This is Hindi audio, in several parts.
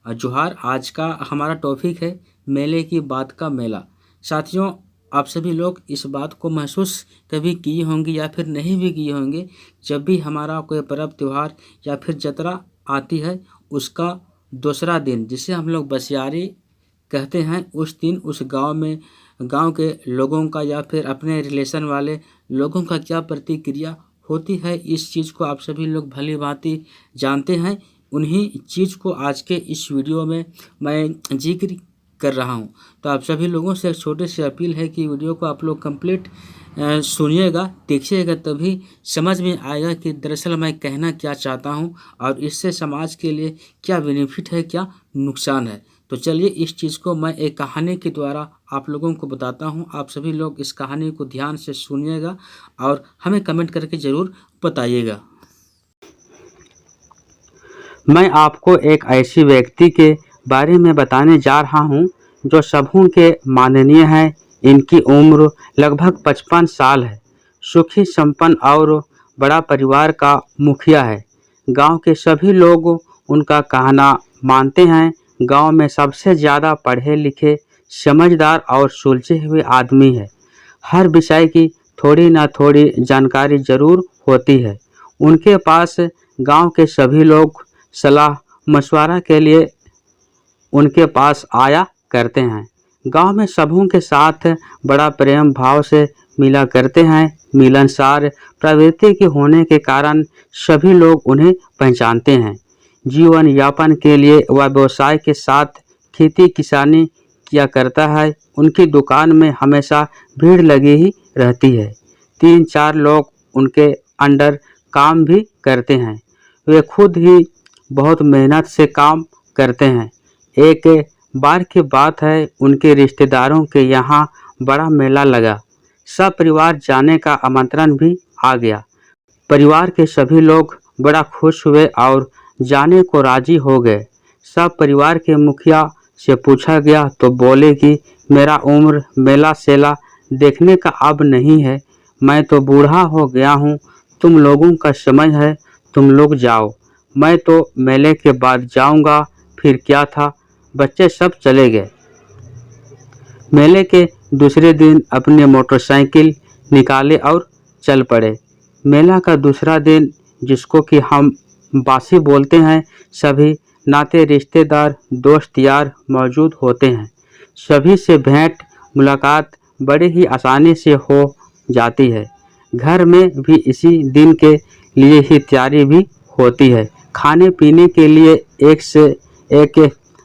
जोहार। आज का हमारा टॉपिक है मेले की बात का मेला। साथियों, आप सभी लोग इस बात को महसूस कभी किए होंगे या फिर नहीं भी किए होंगे। जब भी हमारा कोई पर्व त्यौहार या फिर जतरा आती है, उसका दूसरा दिन जिसे हम लोग बसियारी कहते हैं, उस दिन उस गांव में गांव के लोगों का या फिर अपने रिलेशन वाले लोगों का क्या प्रतिक्रिया होती है, इस चीज़ को आप सभी लोग भली भांति जानते हैं। उन्हीं चीज़ को आज के इस वीडियो में मैं जिक्र कर रहा हूं। तो आप सभी लोगों से एक छोटी सी अपील है कि वीडियो को आप लोग कंप्लीट सुनिएगा, देखिएगा, तभी समझ में आएगा कि दरअसल मैं कहना क्या चाहता हूं और इससे समाज के लिए क्या बेनिफिट है, क्या नुकसान है। तो चलिए इस चीज़ को मैं एक कहानी के द्वारा आप लोगों को बताता हूं। आप सभी लोग इस कहानी को ध्यान से सुनिएगा और हमें कमेंट करके ज़रूर बताइएगा। मैं आपको एक ऐसी व्यक्ति के बारे में बताने जा रहा हूं जो सबों के माननीय है। इनकी उम्र लगभग 55 साल है। सुखी संपन्न और बड़ा परिवार का मुखिया है। गांव के सभी लोग उनका कहना मानते हैं। गांव में सबसे ज़्यादा पढ़े लिखे, समझदार और सुलझे हुए आदमी है। हर विषय की थोड़ी ना थोड़ी जानकारी जरूर होती है। उनके पास गांव के सभी लोग सलाह मशवरा के लिए उनके पास आया करते हैं। गांव में सबों के साथ बड़ा प्रेम भाव से मिला करते हैं। मिलनसार प्रवृत्ति के होने के कारण सभी लोग उन्हें पहचानते हैं। जीवन यापन के लिए वह व्यवसाय के साथ खेती किसानी किया करता है। उनकी दुकान में हमेशा भीड़ लगी ही रहती है। 3-4 लोग उनके अंडर काम भी करते हैं। वे खुद ही बहुत मेहनत से काम करते हैं। एक बार की बात है, उनके रिश्तेदारों के यहाँ बड़ा मेला लगा। सब परिवार जाने का आमंत्रण भी आ गया। परिवार के सभी लोग बड़ा खुश हुए और जाने को राजी हो गए। सब परिवार के मुखिया से पूछा गया तो बोले कि मेरा उम्र मेला सेला देखने का अब नहीं है। मैं तो बूढ़ा हो गया हूँ। तुम लोगों का समय है, तुम लोग जाओ। मैं तो मेले के बाद जाऊंगा। फिर क्या था, बच्चे सब चले गए। मेले के दूसरे दिन अपने मोटरसाइकिल निकाले और चल पड़े। मेला का दूसरा दिन, जिसको कि हम बासी बोलते हैं, सभी नाते रिश्तेदार दोस्त यार मौजूद होते हैं। सभी से भेंट मुलाकात बड़े ही आसानी से हो जाती है। घर में भी इसी दिन के लिए ही तैयारी भी होती है। खाने पीने के लिए एक से एक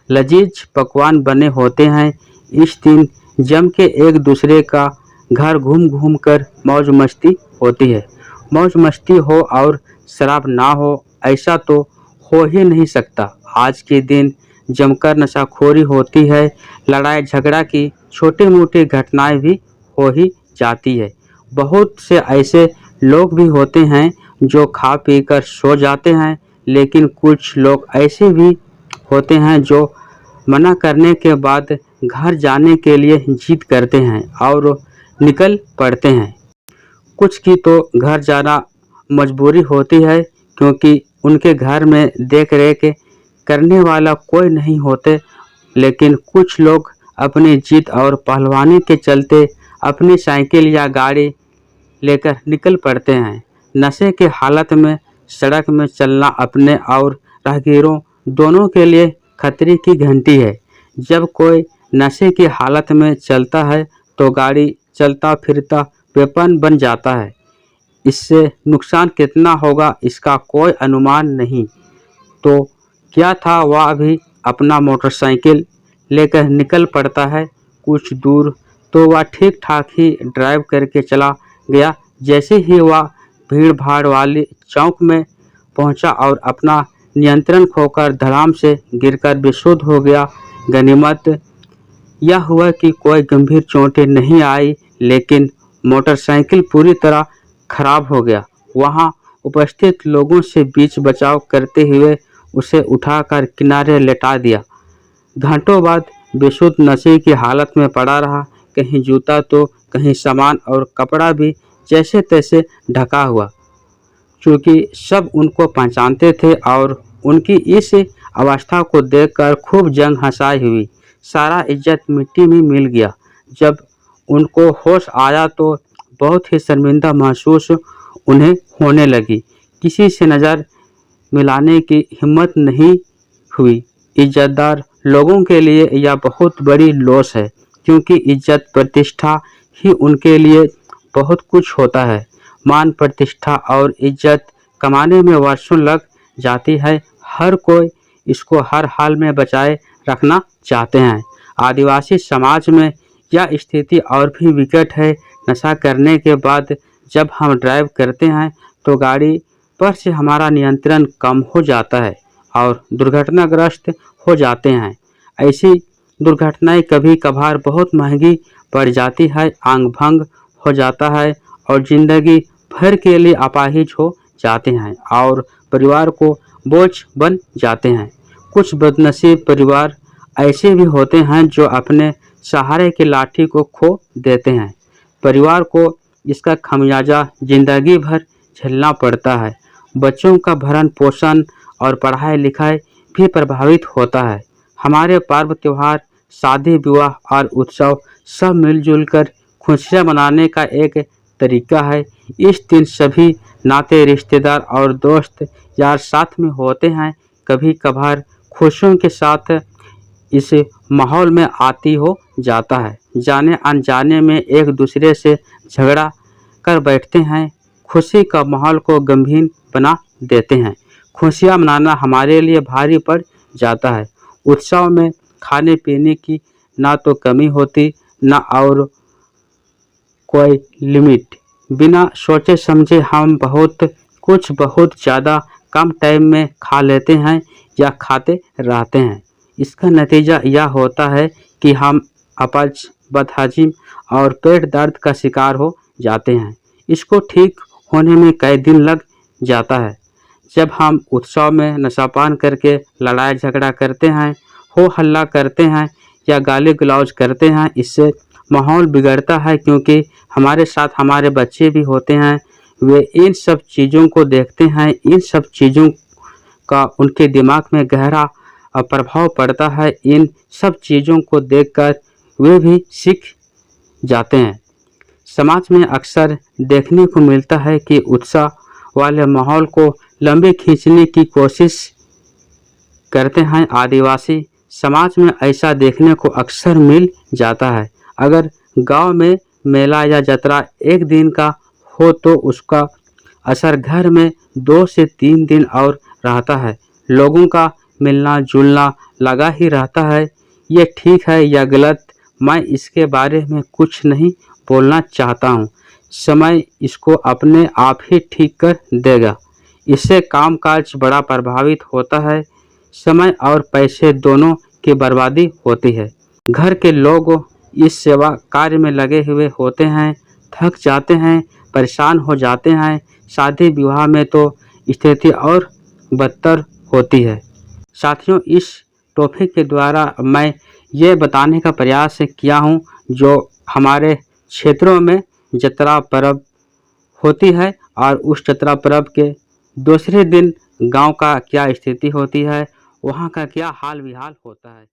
लजीज पकवान बने होते हैं। इस दिन जम के एक दूसरे का घर घूम घूम कर मौज मस्ती होती है। मौज मस्ती हो और शराब ना हो, ऐसा तो हो ही नहीं सकता। आज के दिन जमकर नशाखोरी होती है। लड़ाई झगड़ा की छोटी मोटी घटनाएं भी हो ही जाती है। बहुत से ऐसे लोग भी होते हैं जो खा पी कर सो जाते हैं, लेकिन कुछ लोग ऐसे भी होते हैं जो मना करने के बाद घर जाने के लिए जिद करते हैं और निकल पड़ते हैं। कुछ की तो घर जाना मजबूरी होती है, क्योंकि उनके घर में देख रेख करने वाला कोई नहीं होते। लेकिन कुछ लोग अपनी जिद और पहलवानी के चलते अपनी साइकिल या गाड़ी लेकर निकल पड़ते हैं। नशे के हालत में सड़क में चलना अपने और राहगीरों दोनों के लिए खतरे की घंटी है। जब कोई नशे की हालत में चलता है तो गाड़ी चलता फिरता वेपन बन जाता है। इससे नुकसान कितना होगा इसका कोई अनुमान नहीं। तो क्या था, वह भी अपना मोटरसाइकिल लेकर निकल पड़ता है। कुछ दूर तो वह ठीक ठाक ही ड्राइव करके चला गया। जैसे ही वह भीड़ भाड़ वाली चौक में पहुंचा और अपना नियंत्रण खोकर धड़ाम से गिरकर बेसुध हो गया। गनीमत यह हुआ कि कोई गंभीर चोटें नहीं आई, लेकिन मोटरसाइकिल पूरी तरह खराब हो गया। वहां उपस्थित लोगों से बीच बचाव करते हुए उसे उठाकर किनारे लेटा दिया। घंटों बाद बेसुध नशे की हालत में पड़ा रहा। कहीं जूता तो कहीं सामान और कपड़ा भी जैसे तैसे ढका हुआ। चूँकि सब उनको पहचानते थे और उनकी इस अवस्था को देखकर खूब जंग हंसाई हुई। सारा इज्जत मिट्टी में मिल गया। जब उनको होश आया तो बहुत ही शर्मिंदा महसूस उन्हें होने लगी। किसी से नज़र मिलाने की हिम्मत नहीं हुई। इज्जतदार लोगों के लिए यह बहुत बड़ी लॉस है, क्योंकि इज्जत प्रतिष्ठा ही उनके लिए बहुत कुछ होता है। मान प्रतिष्ठा और इज्जत कमाने में वर्षों लग जाती है। हर कोई इसको हर हाल में बचाए रखना चाहते हैं। आदिवासी समाज में यह स्थिति और भी विकट है। नशा करने के बाद जब हम ड्राइव करते हैं तो गाड़ी पर से हमारा नियंत्रण कम हो जाता है और दुर्घटनाग्रस्त हो जाते हैं। ऐसी दुर्घटनाएं कभी कभार बहुत महंगी पड़ जाती है, आंग भंग हो जाता है और ज़िंदगी भर के लिए अपाहिज हो जाते हैं और परिवार को बोझ बन जाते हैं। कुछ बदनसीब परिवार ऐसे भी होते हैं जो अपने सहारे की लाठी को खो देते हैं। परिवार को इसका खमियाजा जिंदगी भर झेलना पड़ता है। बच्चों का भरण पोषण और पढ़ाई लिखाई भी प्रभावित होता है। हमारे पर्व त्योहार, शादी विवाह और उत्सव सब मिलजुल कर खुशियाँ मनाने का एक तरीका है। इस दिन सभी नाते रिश्तेदार और दोस्त यार साथ में होते हैं। कभी कभार खुशियों के साथ इस माहौल में आती हो जाता है। जाने अनजाने में एक दूसरे से झगड़ा कर बैठते हैं, खुशी का माहौल को गंभीर बना देते हैं। खुशियाँ मनाना हमारे लिए भारी पड़ जाता है। उत्सव में खाने पीने की ना तो कमी होती ना और कोई लिमिट। बिना सोचे समझे हम बहुत ज़्यादा कम टाइम में खा लेते हैं या खाते रहते हैं। इसका नतीजा यह होता है कि हम अपच, बदहजम और पेट दर्द का शिकार हो जाते हैं। इसको ठीक होने में कई दिन लग जाता है। जब हम उत्सव में नशापान करके लड़ाई झगड़ा करते हैं, हो हल्ला करते हैं या गाली गलौज करते हैं, इससे माहौल बिगड़ता है, क्योंकि हमारे साथ हमारे बच्चे भी होते हैं। वे इन सब चीज़ों को देखते हैं। इन सब चीज़ों का उनके दिमाग में गहरा प्रभाव पड़ता है। इन सब चीज़ों को देखकर वे भी सीख जाते हैं। समाज में अक्सर देखने को मिलता है कि उत्साह वाले माहौल को लंबे खींचने की कोशिश करते हैं। आदिवासी समाज में ऐसा देखने को अक्सर मिल जाता है। अगर गांव में मेला या जतरा एक दिन का हो तो उसका असर घर में 2 से 3 दिन और रहता है। लोगों का मिलना जुलना लगा ही रहता है। ये ठीक है या गलत, मैं इसके बारे में कुछ नहीं बोलना चाहता हूँ। समय इसको अपने आप ही ठीक कर देगा। इससे कामकाज बड़ा प्रभावित होता है। समय और पैसे दोनों की बर्बादी होती है। घर के लोग इस सेवा कार्य में लगे हुए होते हैं, थक जाते हैं, परेशान हो जाते हैं। शादी विवाह में तो स्थिति और बदतर होती है। साथियों, इस टॉपिक के द्वारा मैं ये बताने का प्रयास किया हूँ जो हमारे क्षेत्रों में जतरा पर्व होती है और उस जतरा पर्व के दूसरे दिन गांव का क्या स्थिति होती है, वहाँ का क्या हाल विहाल होता है।